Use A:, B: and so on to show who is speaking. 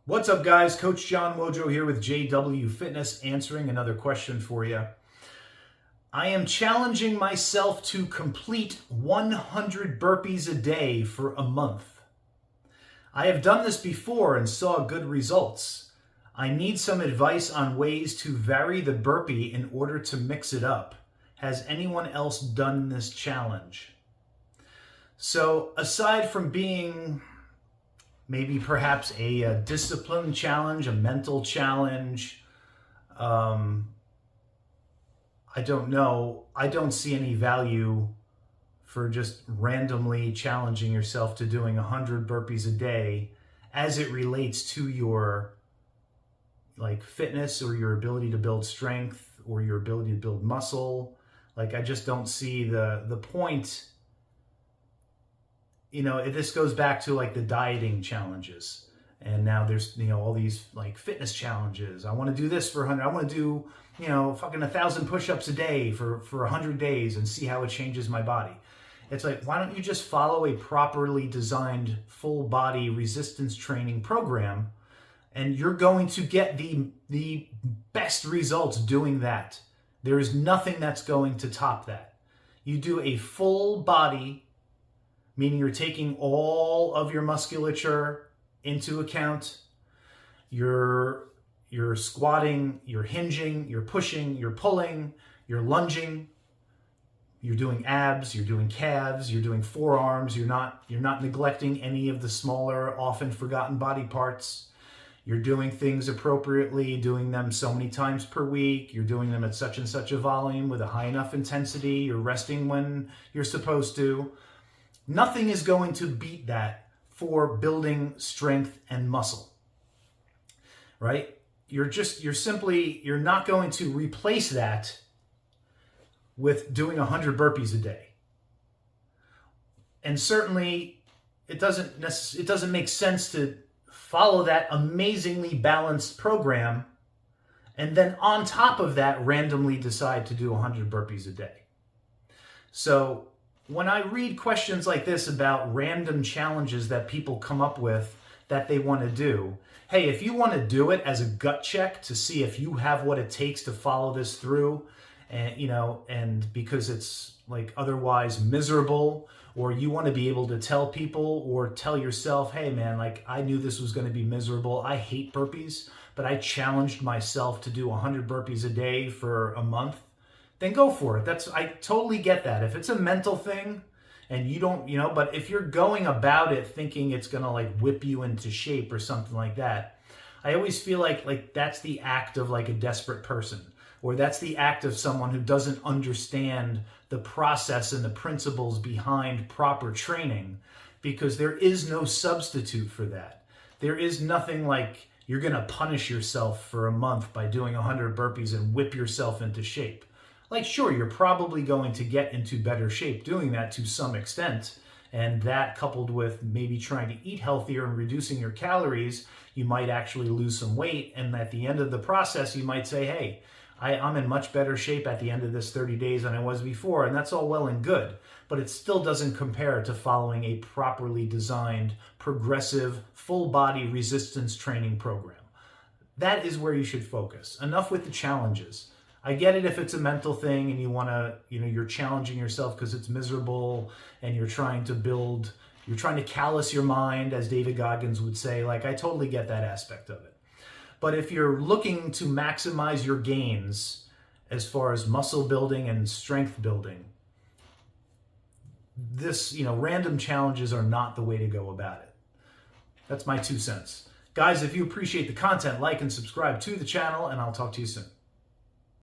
A: What's up, guys? Coach John Wojo here with JW Fitness, answering another question for you. I am challenging myself to complete 100 burpees a day for a month. I have done this before and saw good results. I need some advice on ways to vary the burpee in order to mix it up. Has anyone else done this challenge? So aside from being maybe perhaps a discipline challenge, a mental challenge, I don't know. I don't see any value for just randomly challenging yourself to doing 100 burpees a day as it relates to your fitness or your ability to build strength or your ability to build muscle. I just don't see the point. This goes back to the dieting challenges, and now there's all these fitness challenges. I want to do this for 100. I want to do fucking 1,000 push-ups a day for 100 days and see how it changes my body. It's why don't you just follow a properly designed full body resistance training program, and you're going to get the best results doing that. There is nothing that's going to top that. You do a full body, meaning you're taking all of your musculature into account. You're squatting, you're hinging, you're pushing, you're pulling, you're lunging, you're doing abs, you're doing calves, you're doing forearms, you're not neglecting any of the smaller, often forgotten body parts. You're doing things appropriately, doing them so many times per week. You're doing them at such and such a volume with a high enough intensity. You're resting when you're supposed to. Nothing is going to beat that for building strength and muscle, right? You're not going to replace that with doing 100 burpees a day. And certainly it doesn't make sense to follow that amazingly balanced program and then on top of that randomly decide to do 100 burpees a day. So when I read questions like this about random challenges that people come up with that they want to do, hey, if you want to do it as a gut check to see if you have what it takes to follow this through, and because it's otherwise miserable, or you want to be able to tell people or tell yourself, hey man, I knew this was going to be miserable. I hate burpees, but I challenged myself to do 100 burpees a day for a month. Then go for it. I totally get that. If it's a mental thing and you don't, but if you're going about it thinking it's going to whip you into shape or something like that, I always feel like that's the act of a desperate person, or that's the act of someone who doesn't understand the process and the principles behind proper training, because there is no substitute for that. There is nothing you're going to punish yourself for a month by doing 100 burpees and whip yourself into shape. Sure, you're probably going to get into better shape doing that to some extent. And that, coupled with maybe trying to eat healthier and reducing your calories, you might actually lose some weight. And at the end of the process, you might say, hey, I'm in much better shape at the end of this 30 days than I was before. And that's all well and good. But it still doesn't compare to following a properly designed, progressive, full body resistance training program. That is where you should focus. Enough with the challenges. I get it if it's a mental thing and you want to, you're challenging yourself because it's miserable and you're trying to callous your mind, as David Goggins would say. I totally get that aspect of it. But if you're looking to maximize your gains as far as muscle building and strength building, random challenges are not the way to go about it. That's my 2 cents. Guys, if you appreciate the content, like and subscribe to the channel, and I'll talk to you soon.